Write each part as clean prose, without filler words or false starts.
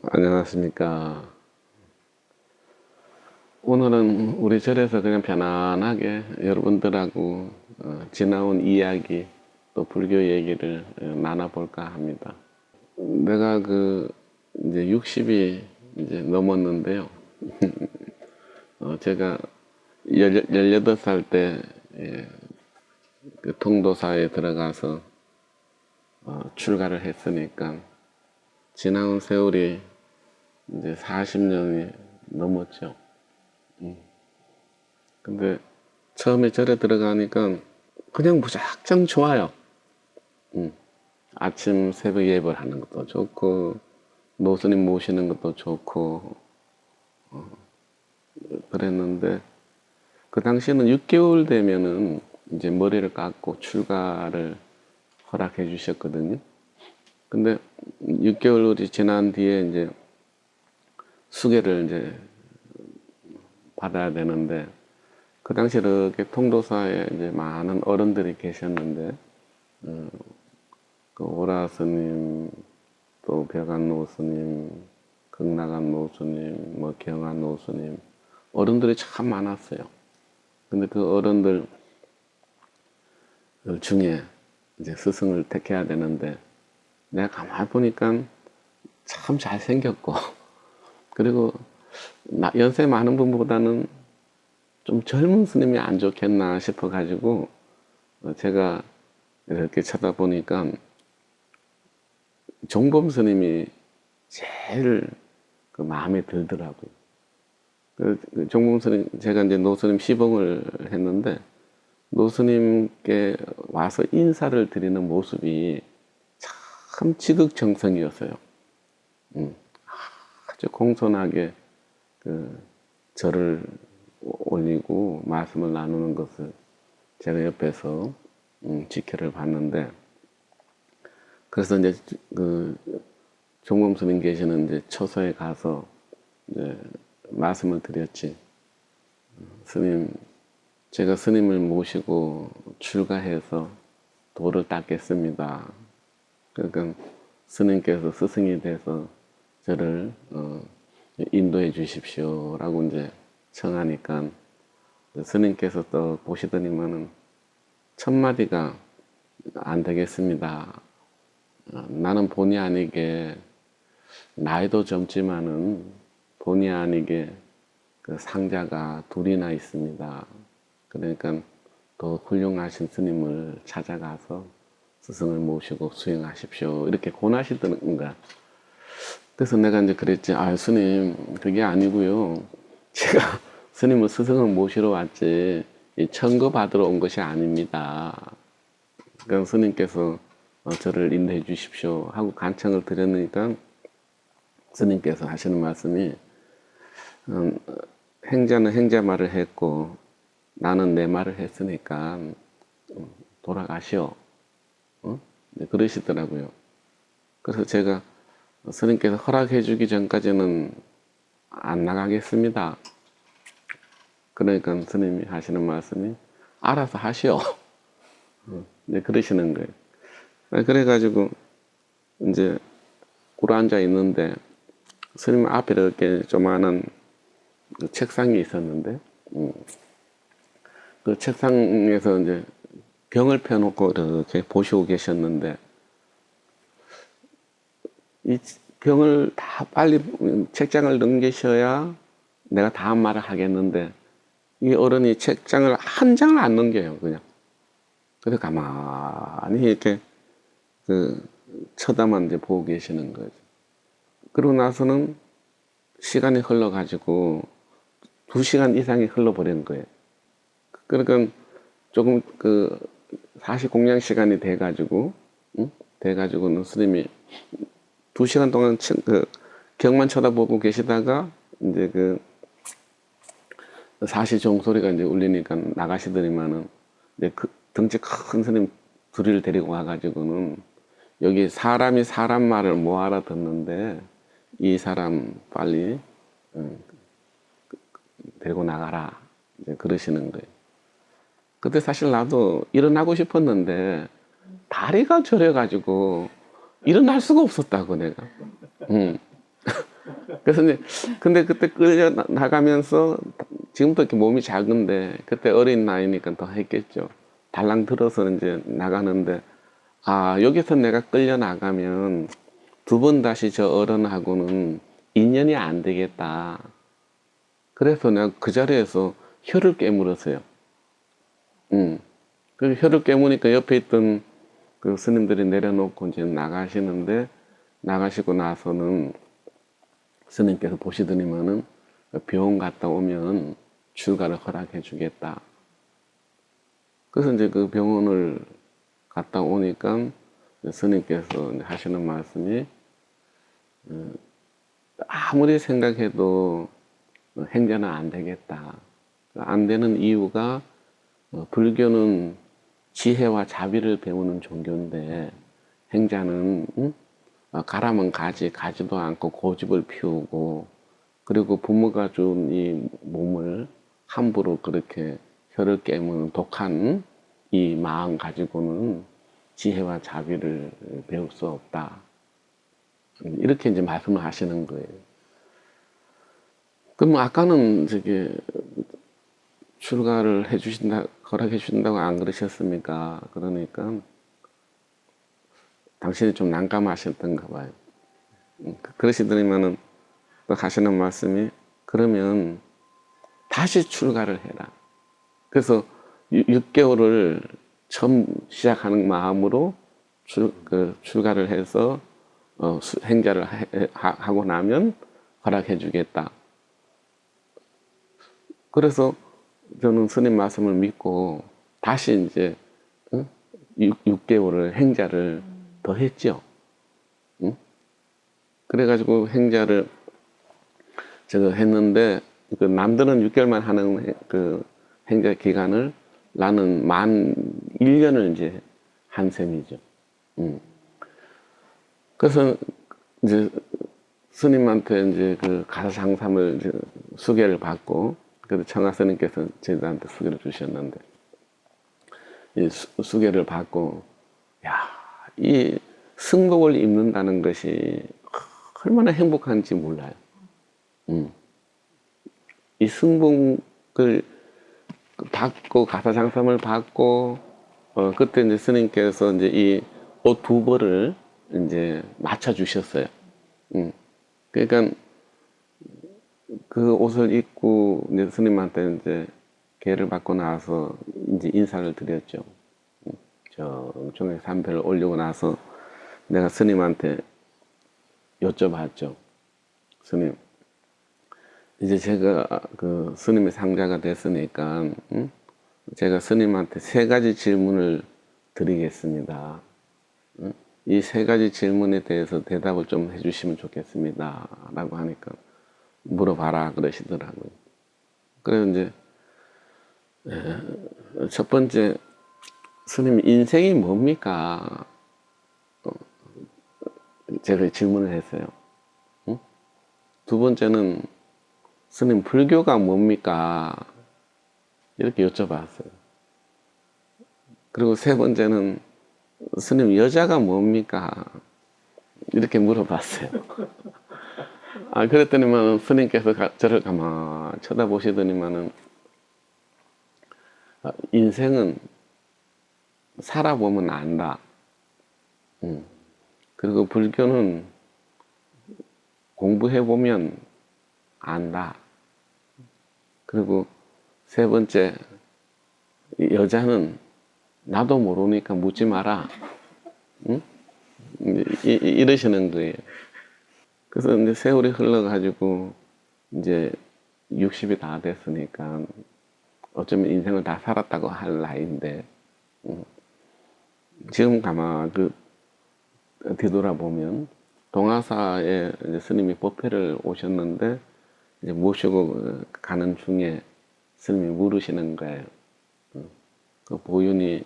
안녕하십니까. 오늘은 우리 절에서 그냥 편안하게 여러분들하고 지나온 이야기 또 불교 얘기를 나눠볼까 합니다. 내가 이제 60이 이제 넘었는데요. 제가 18살 때 그 통도사에 들어가서 출가를 했으니까 지나온 세월이 이제 40년이 넘었죠. 근데 처음에 절에 들어가니까 그냥 무작정 좋아요. 아침 새벽 예배를 하는 것도 좋고 노스님 모시는 것도 좋고 그랬는데 그 당시에는 6개월 되면은 이제 머리를 깎고 출가를 허락해 주셨거든요. 근데 6개월이 지난 뒤에 이제 수계를 이제 받아야 되는데 그 당시 이렇게 통도사에 이제 많은 어른들이 계셨는데 그 오라 스님, 또 벽안 노스님, 극락안 노스님, 뭐 경안 노스님 어른들이 참 많았어요. 근데 그 어른들 중에 이제 스승을 택해야 되는데 내가 가만히 보니까 참 잘생겼고 그리고 연세 많은 분보다는 좀 젊은 스님이 안 좋겠나 싶어 가지고 제가 이렇게 쳐다보니까 종범 스님이 제일 그 마음에 들더라고요. 그 종범 스님, 제가 이제 노스님 시봉을 했는데 노스님께 와서 인사를 드리는 모습이 참 지극정성이었어요. 아주 공손하게 그 절을 올리고 말씀을 나누는 것을 제가 옆에서 지켜를 봤는데, 그래서 이제 그 종범 스님 계시는 이제 처소에 가서 이제 말씀을 드렸지. 스님, 제가 스님을 모시고 출가해서 도를 닦겠습니다. 그러니까 스님께서 스승이 돼서 저를 인도해 주십시오라고 이제 청하니까 스님께서 또 보시더니만은 첫 마디가 안 되겠습니다. 나는 본의 아니게 나이도 젊지만은 본의 아니게 그 상자가 둘이나 있습니다. 그러니까 더 훌륭하신 스님을 찾아가서 스승을 모시고 수행하십시오. 이렇게 권하시더는 거야. 그래서 내가 이제 그랬지. 아, 스님, 그게 아니고요. 제가 스님을 스승을 모시러 왔지, 천거 받으러 온 것이 아닙니다. 그러니까 스님께서 저를 인도해 주십시오 하고 간청을 드렸으니까 스님께서 하시는 말씀이 행자는 행자 말을 했고 나는 내 말을 했으니까 돌아가시오. 그러시더라고요. 그래서 제가 스님께서 허락해 주기 전까지는 안 나가겠습니다. 그러니까 스님이 하시는 말씀이 알아서 하시오. 네, 그러시는 거예요. 그래가지고 이제 꿇어앉아 있는데 스님 앞에 이렇게 조그마한 그 책상이 있었는데 그 책상에서 이제 병을 펴놓고 이렇게 보시고 계셨는데 이 병을 다 빨리 책장을 넘기셔야 내가 다음 말을 하겠는데 이 어른이 책장을 한 장을 안 넘겨요, 그냥. 그래서 가만히 이렇게 쳐다만 이제 보고 계시는 거죠. 그러고 나서는 시간이 흘러가지고 2시간 이상이 흘러버린 거예요. 그러니까 조금 사시 공양 시간이 돼가지고, 돼가지고는 스님이 2시간 동안 경만 쳐다보고 계시다가 이제 사시 종소리가 이제 울리니까 나가시더니만은 이제 덩치 큰 스님 둘이를 데리고 와가지고는 여기 사람이 사람 말을 못 알아듣는데 이 사람 빨리 데리고 나가라, 이제 그러시는 거예요. 그때 사실 나도 일어나고 싶었는데 다리가 저려가지고 일어날 수가 없었다고 내가. 그래서 이제 근데 그때 끌려 나가면서 지금도 이렇게 몸이 작은데 그때 어린 나이니까 더 했겠죠. 달랑 들어서 이제 나가는데 아 여기서 내가 끌려 나가면 두 번 다시 저 어른하고는 인연이 안 되겠다. 그래서 내가 그 자리에서 혀를 깨물었어요. 그 혀를 깨무니까 옆에 있던 그 스님들이 내려놓고 이제 나가시는데 나가시고 나서는 스님께서 보시더니만은 병원 갔다 오면 출가를 허락해 주겠다. 그래서 이제 그 병원을 갔다 오니까 스님께서 하시는 말씀이 아무리 생각해도 행자는 안 되겠다. 안 되는 이유가 불교는 지혜와 자비를 배우는 종교인데 행자는 가라면 가지, 가지도 않고 고집을 피우고 그리고 부모가 준 이 몸을 함부로 그렇게 혀를 깨무는 독한 이 마음 가지고는 지혜와 자비를 배울 수 없다. 이렇게 이제 말씀을 하시는 거예요. 그럼 아까는 저기 출가를 허락해 주신다고 안 그러셨습니까? 그러니까 당신이 좀 난감하셨던가 봐요. 그러시더니만은 또 하시는 말씀이 그러면 다시 출가를 해라. 그래서 6개월을 처음 시작하는 마음으로 출가를 해서 행자를 하고 나면 허락해 주겠다. 그래서 저는 스님 말씀을 믿고 다시 이제 6개월을 행자를 더 했죠. 그래가지고 행자를 제가 했는데 그 남들은 6개월만 하는 그 행자 기간을 나는 만 1년을 이제 한 셈이죠. 그래서 이제 스님한테 이제 그 가사장삼을 이제 수계를 받고 그래서 청하 스님께서 저희들한테 수계를 주셨는데 이 수계를 받고 야, 이 승복을 입는다는 것이 얼마나 행복한지 몰라요. 이 승복을 받고 가사장삼을 받고 그때 이제 스님께서 이제 이 옷 두 벌을 이제 맞춰 주셨어요. 그러니까 그 옷을 입고 이제 스님한테 이제 계를 받고 나서 이제 인사를 드렸죠. 저 종의 삼패를 올리고 나서 내가 스님한테 여쭤봤죠. 스님, 이제 제가 그 스님의 상자가 됐으니까 제가 스님한테 3가지 질문을 드리겠습니다. 이 3가지 질문에 대해서 대답을 좀 해주시면 좋겠습니다. 라고 하니까 물어봐라 그러시더라고요. 그래서 이제 첫 번째 스님 인생이 뭡니까? 제가 질문을 했어요. 두 번째는 스님 불교가 뭡니까? 이렇게 여쭤봤어요. 그리고 세 번째는 스님 여자가 뭡니까? 이렇게 물어봤어요. 그랬더니만 스님께서 저를 가만히 쳐다보시더니만은 인생은 살아보면 안다. 그리고 불교는 공부해보면 안다. 그리고 세 번째, 여자는 나도 모르니까 묻지 마라. 이러시는 거예요. 그래서 이제 세월이 흘러가지고 이제 60이 다 됐으니까 어쩌면 인생을 다 살았다고 할 나이인데 지금 가만 뒤돌아보면 동화사에 이제 스님이 법회를 오셨는데 이제 모시고 가는 중에 스님이 물으시는 거예요. 그 보윤이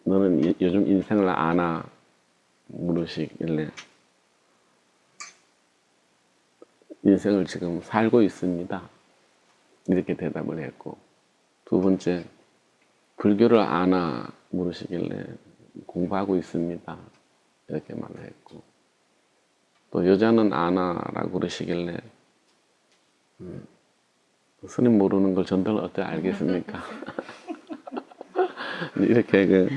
너는 요즘 인생을 아나? 물으시길래 인생을 지금 살고 있습니다. 이렇게 대답을 했고 두 번째 불교를 아나? 물으시길래 공부하고 있습니다. 이렇게 말을 했고 또 여자는 아나라고 그러시길래 스님 모르는 걸 전들 어떻게 알겠습니까? 이렇게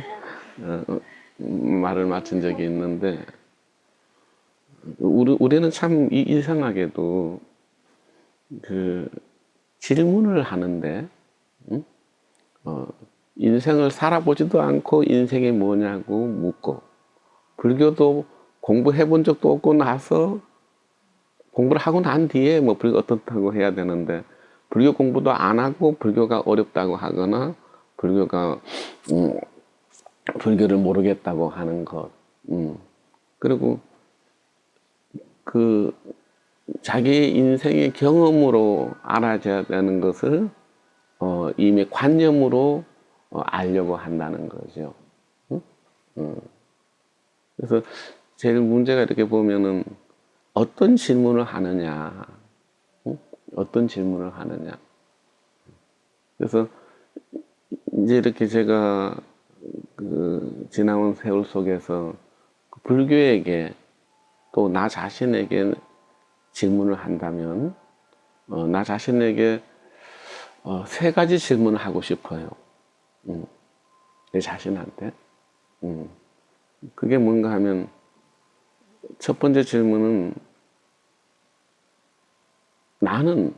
말을 마친 적이 있는데 우리는 참 이상하게도 질문을 하는데 인생을 살아보지도 않고 인생이 뭐냐고 묻고 불교도 공부해 본 적도 없고 나서 공부를 하고 난 뒤에 뭐 불교 어떻다고 해야 되는데 불교 공부도 안 하고 불교가 어렵다고 하거나 불교가 불교를 모르겠다고 하는 것 그리고 자기 인생의 경험으로 알아져야 되는 것을 이미 관념으로 알려고 한다는 거죠. 그래서 제일 문제가 이렇게 보면은 어떤 질문을 하느냐, 어떤 질문을 하느냐. 그래서 이제 이렇게 제가 지나온 세월 속에서 불교에게 또 나 자신에게 질문을 한다면 나 자신에게 세 가지 질문을 하고 싶어요. 내 자신한테. 그게 뭔가 하면 첫 번째 질문은 나는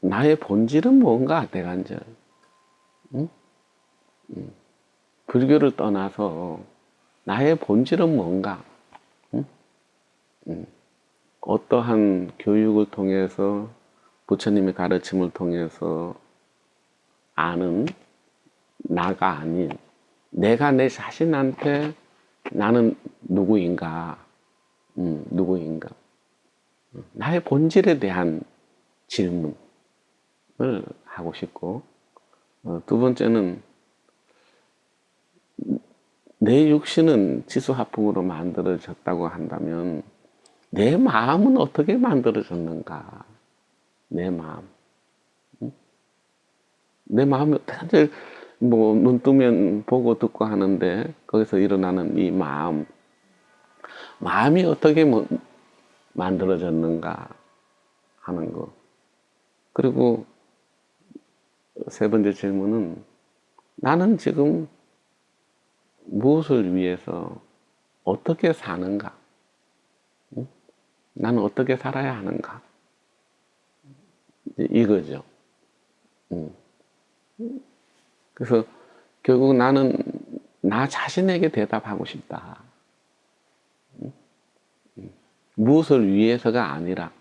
나의 본질은 뭔가 대간절. 불교를 떠나서 나의 본질은 뭔가 어떠한 교육을 통해서 부처님의 가르침을 통해서 아는 나가 아닌 내가 내 자신한테 나는 누구인가 누구인가 나의 본질에 대한 질문을 하고 싶고 두 번째는 내 육신은 지수화풍으로 만들어졌다고 한다면 내 마음은 어떻게 만들어졌는가 내 마음 내 마음이 사실 뭐 눈 뜨면 보고 듣고 하는데 거기서 일어나는 이 마음이 어떻게 만들어졌는가 하는 거 그리고 세 번째 질문은 나는 지금 무엇을 위해서 어떻게 사는가 나는 어떻게 살아야 하는가 이거죠. 그래서 결국 나는 나 자신에게 대답하고 싶다. 무엇을 위해서가 아니라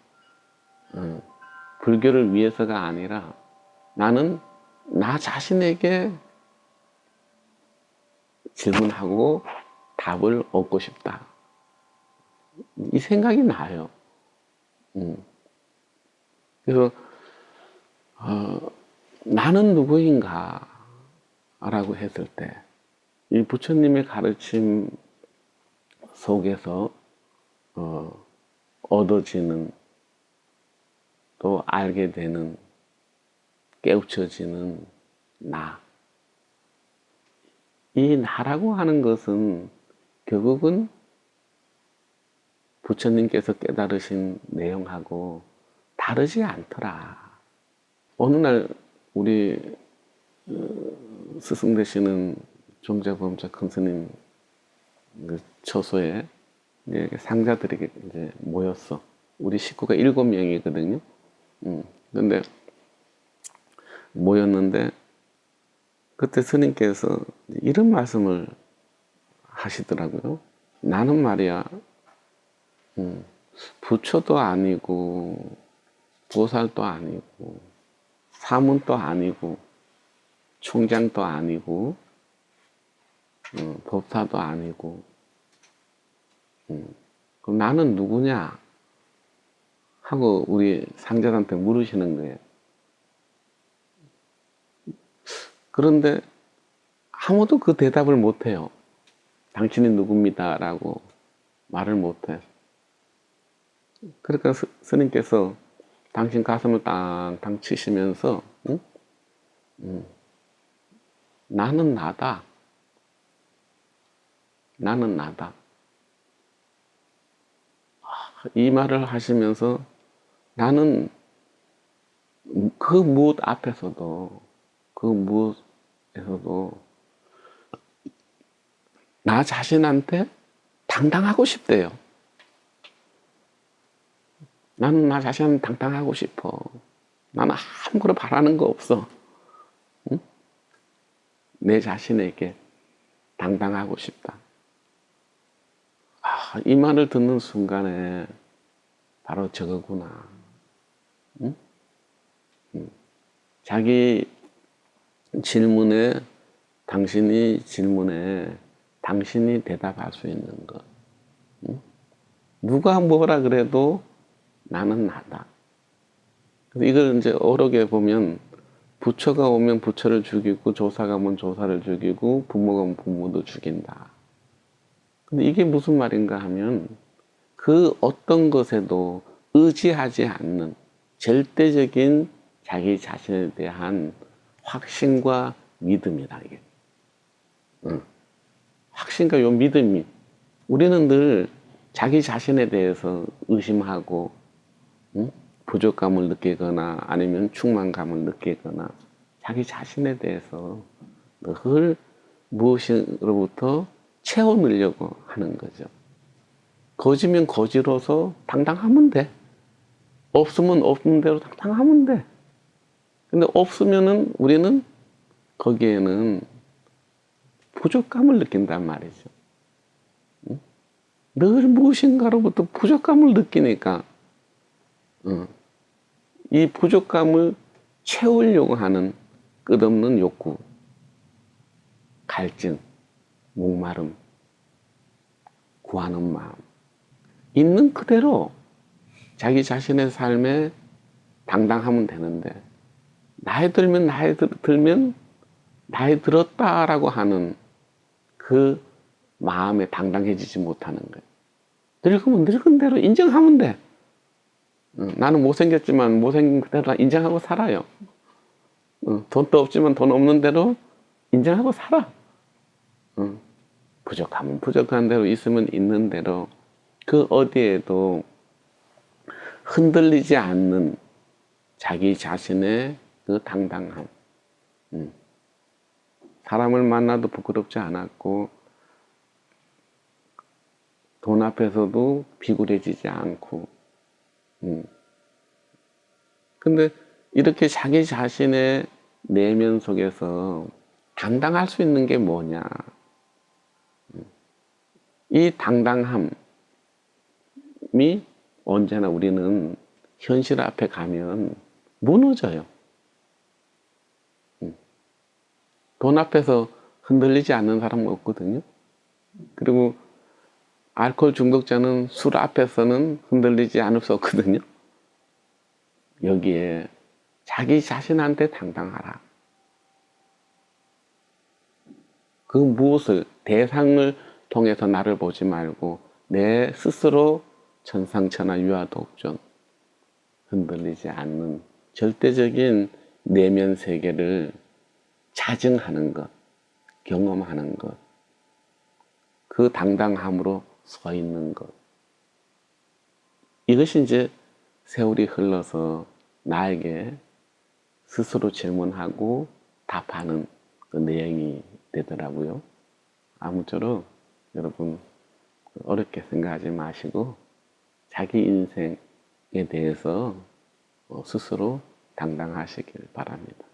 불교를 위해서가 아니라 나는 나 자신에게 질문하고 답을 얻고 싶다. 이 생각이 나요. 그래서 나는 누구인가 라고 했을 때 이 부처님의 가르침 속에서 얻어지는 또 알게 되는 깨우쳐지는 나. 이 나라고 하는 것은 결국은 부처님께서 깨달으신 내용하고 다르지 않더라. 어느 날 우리 스승 되시는 종자보험자 큰 스님 처소에 이제 상자들이 이제 모였어. 우리 식구가 7명이거든요. 근데 모였는데 그때 스님께서 이런 말씀을 하시더라고요. 나는 말이야 부처도 아니고 보살도 아니고 사문도 아니고 총장도 아니고 법사도 아니고 그럼 나는 누구냐 하고 우리 상자한테 물으시는 거예요. 그런데 아무도 그 대답을 못해요. 당신이 누굽니다 라고 말을 못해. 그러니까 스님께서 당신 가슴을 땅땅 치시면서 나는 나다. 나는 나다. 이 말을 하시면서 나는 그 무엇 앞에서도, 그 무엇에서도 나 자신한테 당당하고 싶대요. 나는 나 자신한테 당당하고 싶어. 나는 아무거나 바라는 거 없어. 응? 내 자신에게 당당하고 싶다. 이 말을 듣는 순간에 바로 저거구나. 응? 자기 질문에, 당신이 질문에 당신이 대답할 수 있는 것. 응? 누가 뭐라 그래도 나는 나다. 이걸 이제 어록에 보면 부처가 오면 부처를 죽이고 조사가 오면 조사를 죽이고 부모가 오면 부모도 죽인다. 근데 이게 무슨 말인가 하면 그 어떤 것에도 의지하지 않는 절대적인 자기 자신에 대한 확신과 믿음이다, 이게. 확신과 요 믿음이. 우리는 늘 자기 자신에 대해서 의심하고, 부족감을 느끼거나 아니면 충만감을 느끼거나 자기 자신에 대해서 늘 무엇으로부터 채워넣으려고 하는 거죠. 거지면 거지로서 당당하면 돼. 없으면 없는 대로 당당하면 돼. 근데 없으면은 우리는 거기에는 부족감을 느낀단 말이죠. 늘 무엇인가로부터 부족감을 느끼니까 이 부족감을 채우려고 하는 끝없는 욕구, 갈증, 목마름, 구하는 마음, 있는 그대로 자기 자신의 삶에 당당하면 되는데, 나이 들면 나이 들었다라고 하는 그 마음에 당당해지지 못하는 거예요. 늙으면 늙은 대로 인정하면 돼. 나는 못생겼지만 못생긴 그대로 인정하고 살아요. 돈도 없지만 돈 없는 대로 인정하고 살아. 부족하면 부족한 대로, 있으면 있는 대로, 그 어디에도 흔들리지 않는 자기 자신의 그 당당함. 사람을 만나도 부끄럽지 않았고, 돈 앞에서도 비굴해지지 않고. 근데 이렇게 자기 자신의 내면 속에서 당당할 수 있는 게 뭐냐? 이 당당함이 언제나 우리는 현실 앞에 가면 무너져요. 돈 앞에서 흔들리지 않는 사람은 없거든요. 그리고 알코올 중독자는 술 앞에서는 흔들리지 않을 수 없거든요. 여기에 자기 자신한테 당당하라. 그 무엇을, 대상을 통해서 나를 보지 말고 내 스스로 천상천하 유아독존, 흔들리지 않는 절대적인 내면 세계를 자증하는 것, 경험하는 것, 그 당당함으로 서 있는 것. 이것이 이제 세월이 흘러서 나에게 스스로 질문하고 답하는 그 내용이 되더라고요. 아무쪼록 여러분 어렵게 생각하지 마시고 자기 인생에 대해서 스스로 당당하시길 바랍니다.